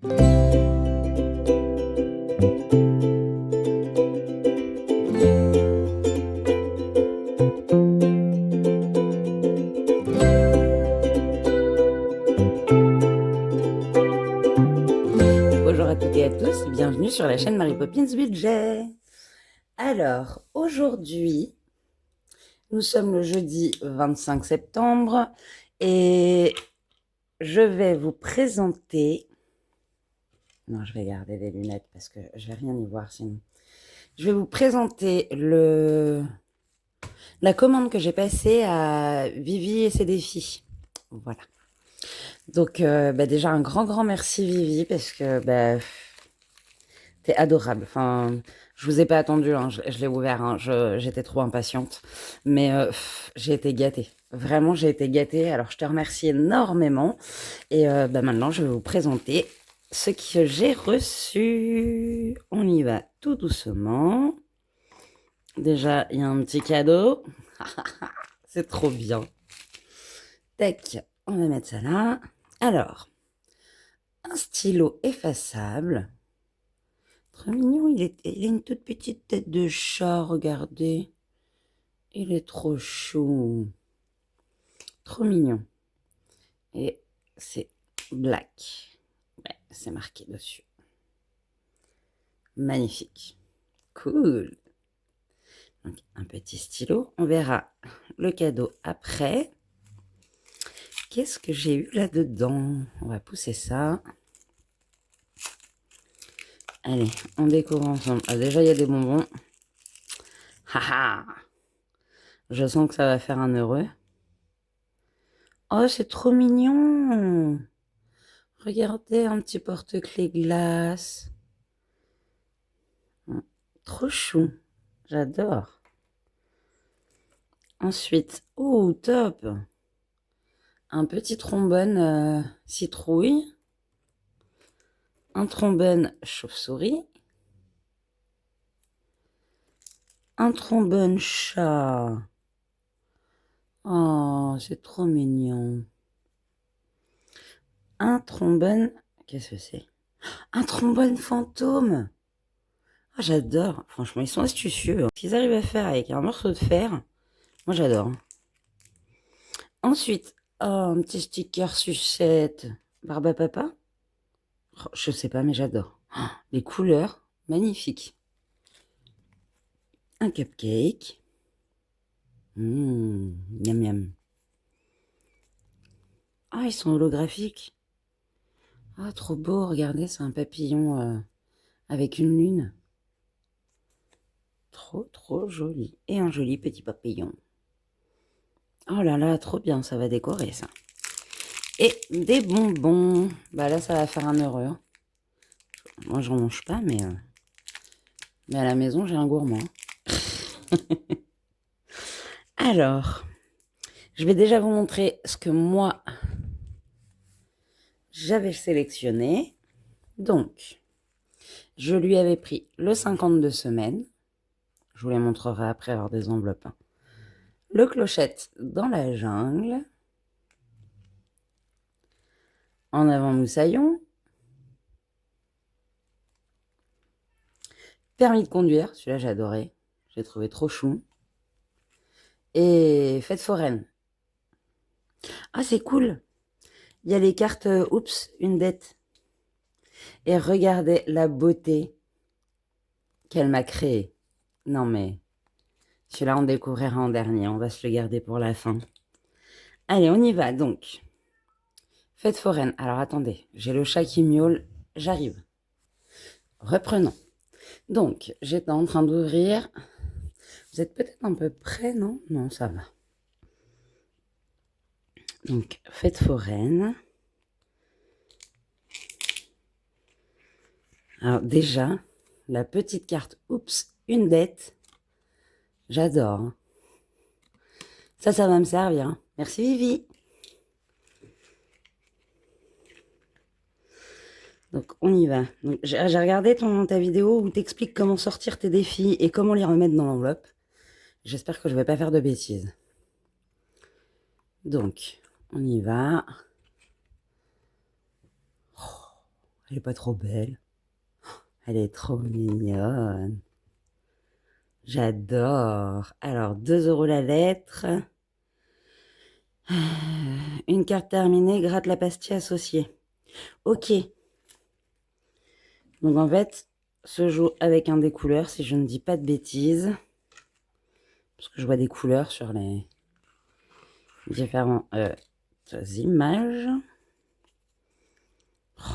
Bonjour à toutes et à tous, bienvenue sur la chaîne Mary Poppins Budget. Alors, aujourd'hui, nous sommes le jeudi 25 septembre et je vais vous présenter... Non, je vais garder les lunettes parce que je vais rien y voir sinon. Je vais vous présenter la commande que j'ai passée à Vivi et ses défis. Voilà. Donc, déjà, un grand merci Vivi parce que t'es adorable. Enfin, je vous ai pas attendu, hein, je l'ai ouvert, hein, j'étais trop impatiente. Mais j'ai été gâtée. Vraiment, j'ai été gâtée. Alors, je te remercie énormément. Et maintenant, je vais vous présenter ce que j'ai reçu. On y va tout doucement. Déjà, il y a un petit cadeau. C'est trop bien. Tac, on va mettre ça là. Alors, un stylo effaçable. Trop mignon, il a une toute petite tête de chat, regardez. Il est trop chou. Trop mignon. Et c'est black. Ouais, c'est marqué dessus. Magnifique. Cool. Donc, un petit stylo. On verra le cadeau après. Qu'est-ce que j'ai eu là-dedans? On va pousser ça. Allez, on découvre ensemble. Ah, déjà, il y a des bonbons. Haha. Je sens que ça va faire un heureux. Oh, c'est trop mignon. Regardez, un petit porte-clés glace. Trop chou. J'adore. Ensuite, oh, top. Un petit trombone citrouille. Un trombone chauve-souris. Un trombone chat. Oh, c'est trop mignon. Un trombone... Qu'est-ce que c'est? Un trombone fantôme. Ah, j'adore. Franchement, ils sont astucieux. Ce qu'ils arrivent à faire avec un morceau de fer, moi j'adore. Ensuite, oh, un petit sticker sucette. Barbe à papa. Oh, je sais pas, mais j'adore. Oh, les couleurs, magnifiques. Un cupcake. Miam miam. Ah, ils sont holographiques. Ah, trop beau, regardez, c'est un papillon avec une lune. Trop joli. Et un joli petit papillon. Oh là là, trop bien, ça va décorer ça. Et des bonbons. Bah là, ça va faire un heureux. Hein. Moi, j'en mange pas, mais à la maison, j'ai un gourmand. Alors, je vais déjà vous montrer ce que moi, j'avais sélectionné. Donc, je lui avais pris le 52 semaines. Je vous les montrerai après hors des enveloppes. Hein. Le Clochette dans la jungle. En avant Moussaillon. Permis de conduire, celui-là j'ai adoré. J'ai trouvé trop chou. Et Fête foraine. Ah, c'est cool. Il y a les cartes Oups, une dette. Et regardez la beauté qu'elle m'a créée. Non mais, celui-là on découvrira en dernier. On va se le garder pour la fin. Allez, on y va donc. Fête foraine. Alors attendez, j'ai le chat qui miaule. J'arrive. Reprenons. Donc, j'étais en train d'ouvrir. Vous êtes peut-être un peu près, non? Non, ça va. Donc, fête foraine. Alors déjà, la petite carte Oups, une dette. J'adore. Ça va me servir. Merci Vivi. Donc on y va. J'ai regardé ta vidéo où t'expliques comment sortir tes défis et comment les remettre dans l'enveloppe. J'espère que je vais pas faire de bêtises. Donc, on y va. Oh, Elle est pas trop belle. Elle est trop mignonne. J'adore. Alors, 2 euros la lettre. Une carte terminée, gratte la pastille associée. Ok. Donc en fait, se joue avec un des couleurs, si je ne dis pas de bêtises. Parce que je vois des couleurs sur les différentes images. Oh,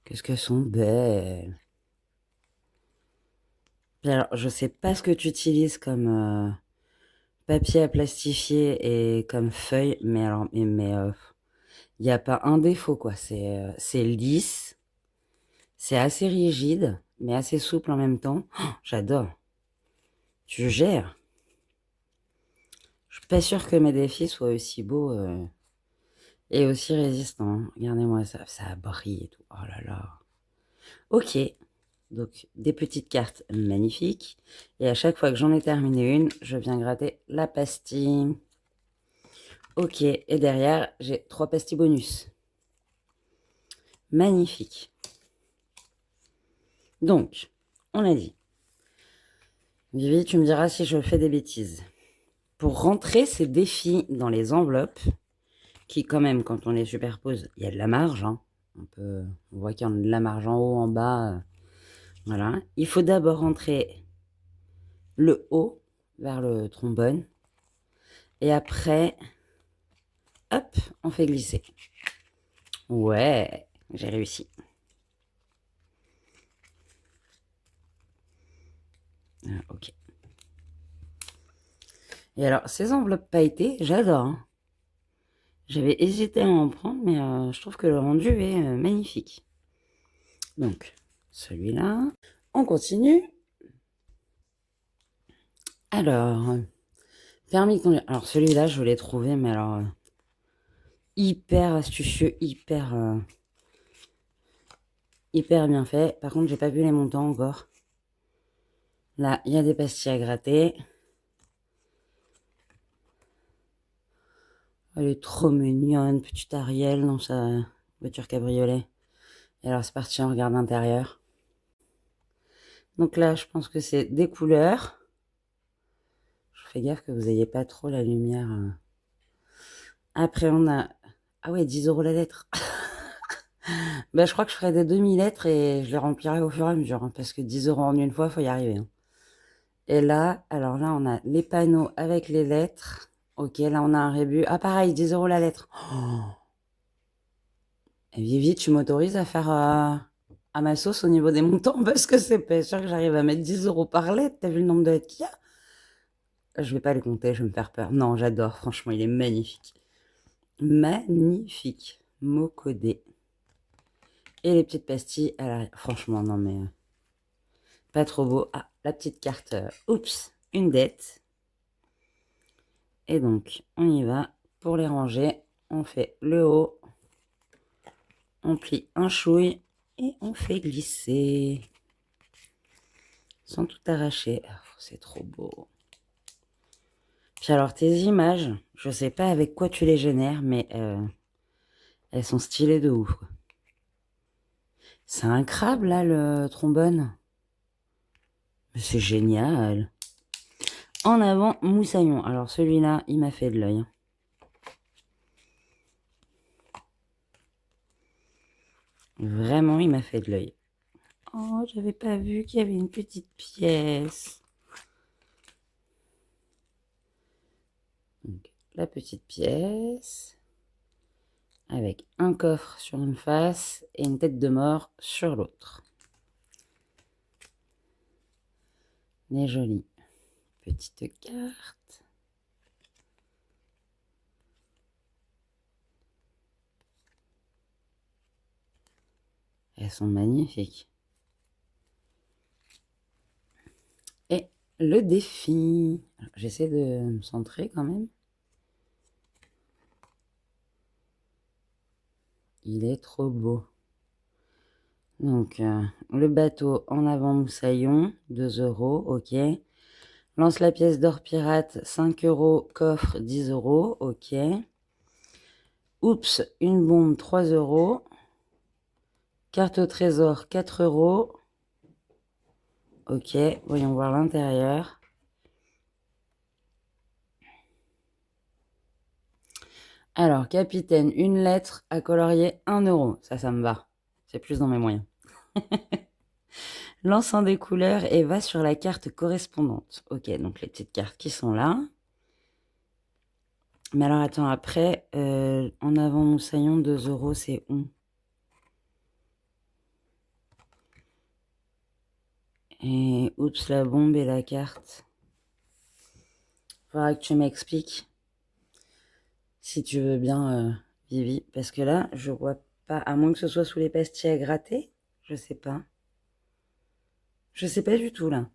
qu'est-ce qu'elles sont belles. Puis alors, je sais pas ce que tu utilises comme papier à plastifier et comme feuille, mais alors, il n'y a pas un défaut, quoi. C'est lisse, c'est assez rigide, mais assez souple en même temps. Oh, j'adore. Tu gères. Je suis pas sûre que mes défis soient aussi beaux et aussi résistants, hein. Regardez-moi ça, ça brille et tout. Oh là là. Ok. Donc, des petites cartes magnifiques. Et à chaque fois que j'en ai terminé une, je viens gratter la pastille. Ok. Et derrière, j'ai 3 pastilles bonus. Magnifique. Donc, on a dit. Vivi, tu me diras si je fais des bêtises. Pour rentrer ces défis dans les enveloppes, qui quand même, quand on les superpose, il y a de la marge, hein. On voit qu'il y a de la marge en haut, en bas. Voilà. Il faut d'abord rentrer le haut vers le trombone. Et après, hop, on fait glisser. Ouais, j'ai réussi. Ah, ok. Et alors, ces enveloppes pailletées, j'adore, hein. J'avais hésité à en prendre, mais je trouve que le rendu est magnifique. Donc, celui-là. On continue. Alors, permis de conduire. Alors, celui-là, je l'ai trouvé, mais alors, hyper astucieux, hyper bien fait. Par contre, j'ai pas vu les montants encore. Là, il y a des pastilles à gratter. Elle est trop mignonne, petite Ariel dans sa voiture cabriolet. Et alors, c'est parti, on regarde l'intérieur. Donc là, je pense que c'est des couleurs. Je fais gaffe que vous n'ayez pas trop la lumière. Après, on a... Ah ouais, 10 euros la lettre. Bah, je crois que je ferai des demi-lettres et je les remplirai au fur et à mesure, hein, parce que 10 euros en une fois, il faut y arriver, hein. Et là, alors là, on a les panneaux avec les lettres. Ok, là, on a un rébut. Ah, pareil, 10 euros la lettre. Oh. Et Vivi, tu m'autorises à faire à ma sauce au niveau des montants parce que c'est pas sûr que j'arrive à mettre 10 euros par lettre. T'as vu le nombre de lettres qu'il y a? Je vais pas les compter, je vais me faire peur. Non, j'adore, franchement, il est magnifique. Magnifique. Mot codé. Et les petites pastilles à l'arrière. Franchement, non mais... pas trop beau. Ah, la petite carte. Oups, une dette. Et donc, on y va. Pour les ranger, on fait le haut. On plie un chouille. Et on fait glisser. Sans tout arracher. Oh, c'est trop beau. Puis alors, tes images, je sais pas avec quoi tu les génères, mais elles sont stylées de ouf, quoi. C'est un crabe, là, le trombone. Mais c'est génial. En avant, moussaillon. Alors, celui-là, il m'a fait de l'œil, hein. Vraiment, il m'a fait de l'œil. Oh, j'avais pas vu qu'il y avait une petite pièce. Donc, la petite pièce. Avec un coffre sur une face et une tête de mort sur l'autre. Les jolies petites cartes. Elles sont magnifiques. Et le défi. J'essaie de me centrer quand même. Il est trop beau. Donc, le bateau en avant moussaillon, 2 euros, ok. Lance la pièce d'or pirate, 5 euros. Coffre, 10 euros, ok. Oups, une bombe, 3 euros. Carte au trésor, 4 euros. Ok, voyons voir l'intérieur. Alors, capitaine, une lettre à colorier 1 euro. Ça me va. C'est plus dans mes moyens. Lance un des couleurs et va sur la carte correspondante. Ok, donc les petites cartes qui sont là. Mais alors, attends, après, en avant moussaillon, 2 euros, c'est où? Et oups, la bombe et la carte. Faudra que tu m'expliques. Si tu veux bien, Vivi. Parce que là, je vois pas, à moins que ce soit sous les pastilles à gratter. Je sais pas. Je sais pas du tout, là.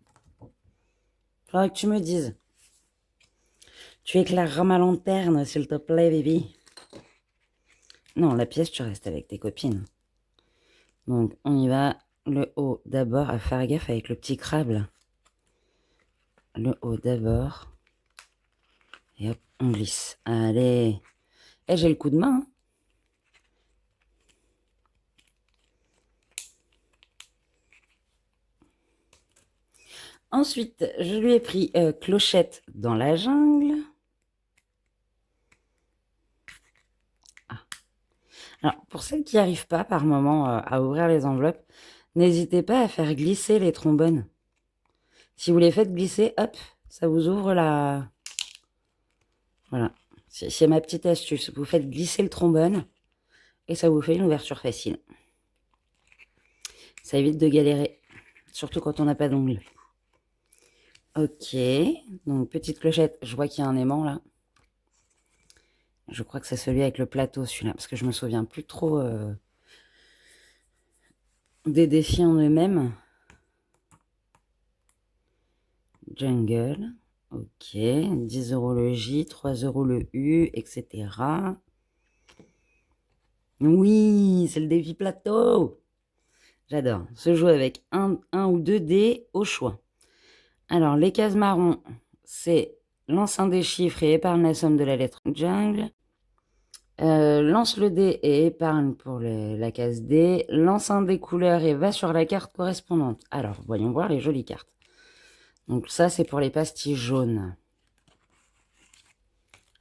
Faudra que tu me dises. Tu éclaireras ma lanterne, s'il te plaît, Vivi. Non, la pièce, tu restes avec tes copines. Donc, on y va. Le haut d'abord. À faire gaffe avec le petit crabe, là. Le haut d'abord. Et hop, on glisse. Allez. Eh, j'ai le coup de main, hein. Ensuite, je lui ai pris Clochette dans la jungle. Ah. Alors, pour celles qui n'arrivent pas par moment à ouvrir les enveloppes, n'hésitez pas à faire glisser les trombones. Si vous les faites glisser, hop, ça vous ouvre la... Voilà, c'est ma petite astuce. Vous faites glisser le trombone et ça vous fait une ouverture facile. Ça évite de galérer, surtout quand on n'a pas d'ongles. Ok, donc petite clochette, je vois qu'il y a un aimant là. Je crois que c'est celui avec le plateau, celui-là, parce que je me souviens plus trop des défis en eux-mêmes. Jungle, ok, 10 euros le J, 3 euros le U, etc. Oui, c'est le défi plateau. J'adore. Se joue avec un ou deux dés au choix. Alors, les cases marron, c'est lance un des chiffres et épargne la somme de la lettre jungle. Lance le dé et épargne pour la case D. Lance un des couleurs et va sur la carte correspondante. Alors, voyons voir les jolies cartes. Donc ça, c'est pour les pastilles jaunes.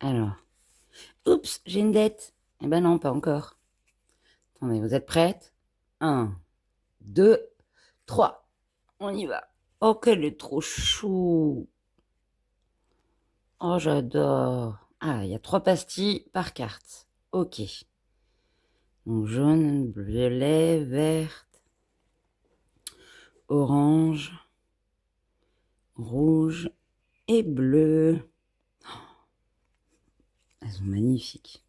Alors, oups, j'ai une dette. Eh ben non, pas encore. Attendez, vous êtes prêtes? 1, 2, 3. On y va. Oh, qu'elle est trop chou. Oh, j'adore. Ah, il y a 3 pastilles par carte. Ok. Donc jaune, violet, verte, orange, rouge et bleu. Elles sont magnifiques.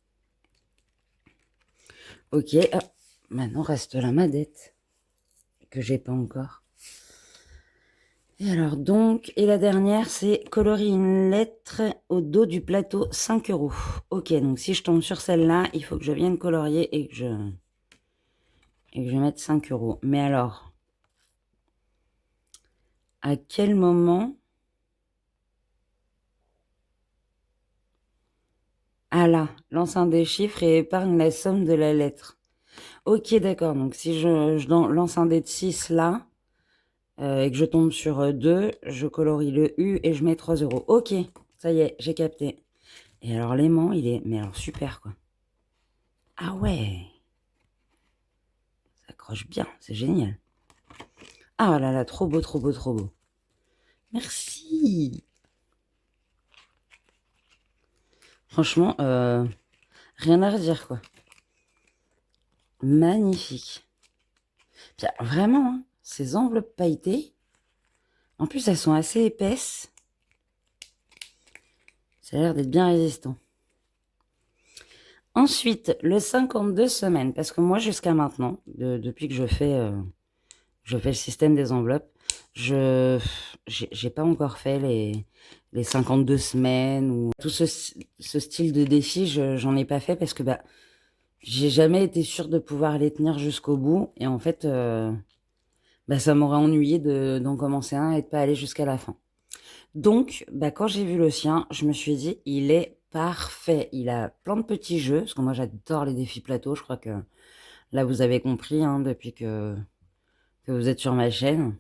Ok, ah, maintenant reste la madette que j'ai pas encore. Et alors donc, et la dernière, c'est colorer une lettre au dos du plateau, 5 euros. Ok, donc si je tombe sur celle-là, il faut que je vienne colorier et que je mette 5 euros. Mais alors, à quel moment... Ah là, lance un des chiffres et épargne la somme de la lettre. Ok, d'accord. Donc si je lance un dé de 6 là, et que je tombe sur 2, je colorie le U et je mets 3 euros. Ok, ça y est, j'ai capté. Et alors l'aimant, il est... Mais alors super, quoi. Ah ouais, ça accroche bien, c'est génial. Ah là là, trop beau, trop beau, trop beau. Merci. Franchement, rien à redire, quoi. Magnifique. Puis, vraiment, hein, ces enveloppes pailletées, en plus, elles sont assez épaisses. Ça a l'air d'être bien résistant. Ensuite, le 52 semaines, parce que moi, jusqu'à maintenant, depuis que je fais le système des enveloppes, j'ai pas encore fait les 52 semaines ou tout ce style de défi, j'en ai pas fait parce que bah, j'ai jamais été sûre de pouvoir les tenir jusqu'au bout. Et en fait, bah, ça m'aurait ennuyé d'en commencer un et de pas aller jusqu'à la fin. Donc, bah, quand j'ai vu le sien, je me suis dit, il est parfait. Il a plein de petits jeux, parce que moi j'adore les défis plateaux. Je crois que Là, vous avez compris, hein, depuis que vous êtes sur ma chaîne.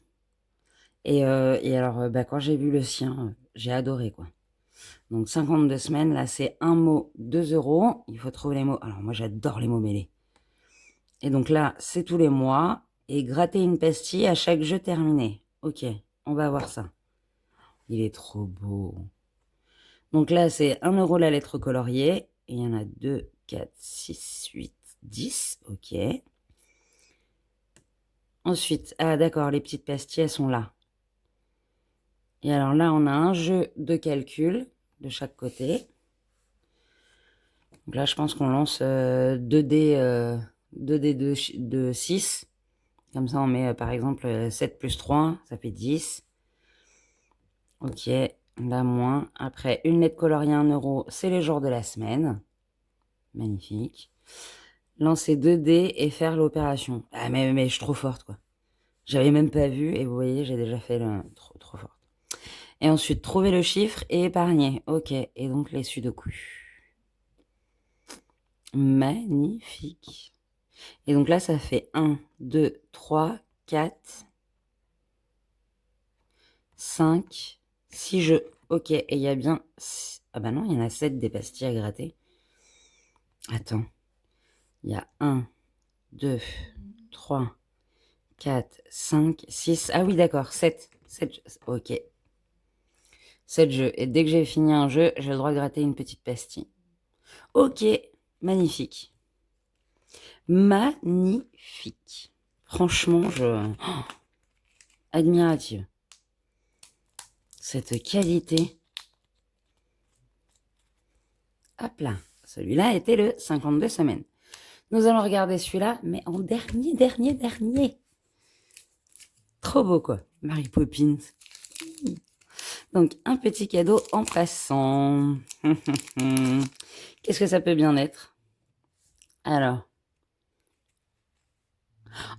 Et alors, bah, quand j'ai vu le sien, j'ai adoré, quoi. Donc, 52 semaines, là, c'est un mot, 2 euros. Il faut trouver les mots. Alors, moi, j'adore les mots mêlés. Et donc là, c'est tous les mois. Et gratter une pastille à chaque jeu terminé. Ok, on va voir ça. Il est trop beau. Donc là, c'est 1 euro la lettre coloriée. Et il y en a 2, 4, 6, 8, 10. Ok. Ensuite, ah d'accord, les petites pastilles, elles sont là. Et alors là, on a un jeu de calcul de chaque côté. Donc là, je pense qu'on lance 2 dés, 2 dés de 6. Comme ça, on met par exemple 7 plus 3, ça fait 10. Ok, là moins. Après, une lettre coloriée 1 euro, c'est les jours de la semaine. Magnifique. Lancer 2 dés et faire l'opération. Ah mais je suis trop forte, quoi. J'avais même pas vu et vous voyez, j'ai déjà fait le... Trop forte. Et ensuite, trouver le chiffre et épargner. Ok, et donc les sudoku. Magnifique. Et donc là, ça fait 1, 2, 3, 4, 5, 6 jeux. Ok, et il y a bien... Ah bah non, il y en a 7 des pastilles à gratter. Attends. Il y a 1, 2, 3, 4, 5, 6... Ah oui, d'accord, 7. 7 ok. 7 jeux. Et dès que j'ai fini un jeu, j'ai le droit de gratter une petite pastille. Ok, magnifique. Magnifique. Franchement, admirative. Cette qualité. Hop là. Celui-là était le 52 semaines. Nous allons regarder celui-là, mais en dernier. Trop beau, quoi. Mary Poppins. Donc, un petit cadeau en passant. Qu'est-ce que ça peut bien être? Alors.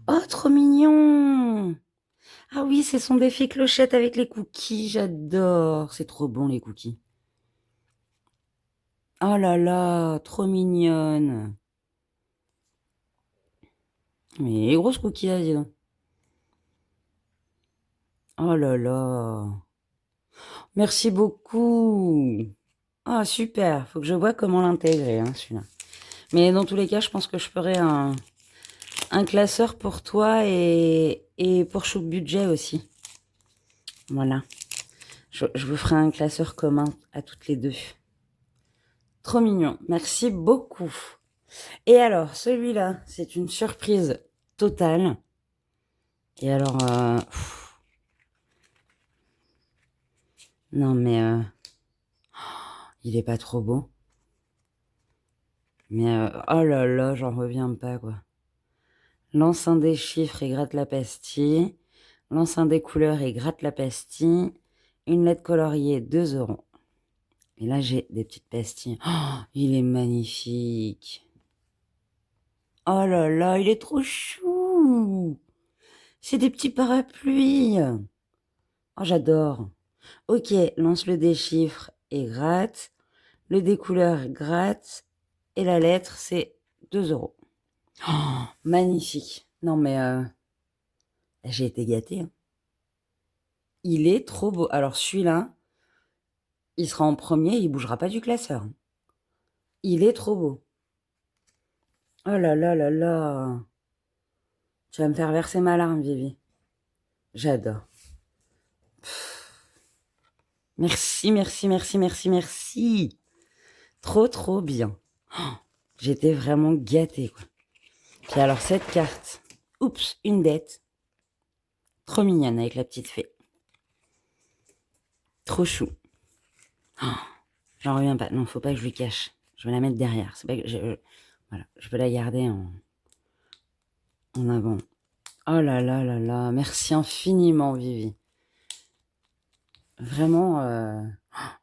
Oh, trop mignon! Ah oui, c'est son défi clochette avec les cookies. J'adore. C'est trop bon, les cookies. Oh là là, trop mignonne. Mais les grosses cookies, là, dis donc. Oh là là. Merci beaucoup. Ah, super. Faut que je vois comment l'intégrer, hein, celui-là. Mais dans tous les cas, je pense que je ferai un classeur pour toi et pour Chouk Budget aussi. Voilà. Je vous ferai un classeur commun à toutes les deux. Trop mignon. Merci beaucoup. Et alors, celui-là, c'est une surprise totale. Et alors, non mais, il est pas trop beau. Mais, oh là là, j'en reviens pas, quoi. Lance un des chiffres et gratte la pastille. Lance un des couleurs et gratte la pastille. Une lettre coloriée, 2 euros. Et là, j'ai des petites pastilles. Oh, il est magnifique. Oh là là, il est trop chou. C'est des petits parapluies. Oh, j'adore. Ok, lance le des chiffres et gratte. Le des couleurs, gratte. Et la lettre, c'est 2 euros. Oh, magnifique. Non, mais j'ai été gâtée, hein. Il est trop beau. Alors, celui-là, il sera en premier, il bougera pas du classeur, hein. Il est trop beau. Oh là là là là. Tu vas me faire verser ma larme, Vivi. J'adore. Merci. Trop bien. Oh, j'étais vraiment gâtée, quoi. Puis alors, cette carte. Oups, une dette. Trop mignonne avec la petite fée. Trop chou. Oh, j'en reviens pas. Non, faut pas que je lui cache. Je vais la mettre derrière. C'est pas que voilà, je veux la garder en avant. Oh là là là là. Merci infiniment, Vivi. Vraiment,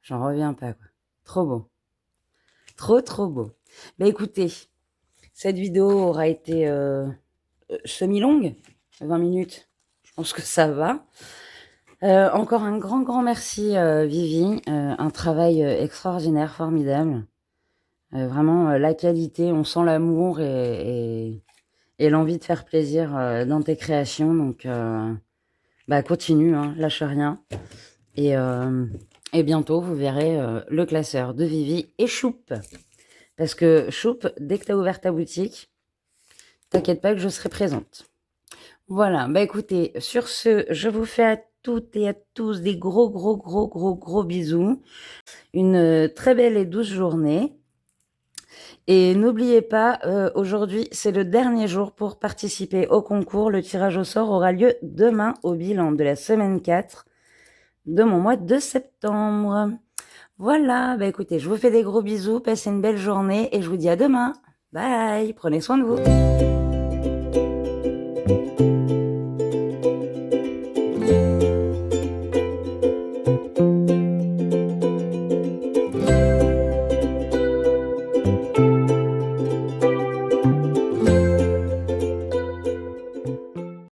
j'en reviens pas, quoi. Trop beau. Trop beau. Bah écoutez, cette vidéo aura été semi-longue, 20 minutes. Je pense que ça va. Encore un grand merci, Vivi. Un travail extraordinaire, formidable. Vraiment, la qualité, on sent l'amour et l'envie de faire plaisir dans tes créations. Donc, bah, continue, hein, lâche rien. Et, euh, et bientôt, vous verrez le classeur de Vivi et Choup. Parce que Choup, dès que tu as ouvert ta boutique, t'inquiète pas que je serai présente. Voilà, bah écoutez, sur ce, je vous fais à toutes et à tous des gros, gros, gros, gros, gros bisous. Une très belle et douce journée. Et n'oubliez pas, aujourd'hui, c'est le dernier jour pour participer au concours. Le tirage au sort aura lieu demain au bilan de la semaine 4 de mon mois de septembre. Voilà, bah écoutez, je vous fais des gros bisous, passez une belle journée et je vous dis à demain. Bye, prenez soin de vous.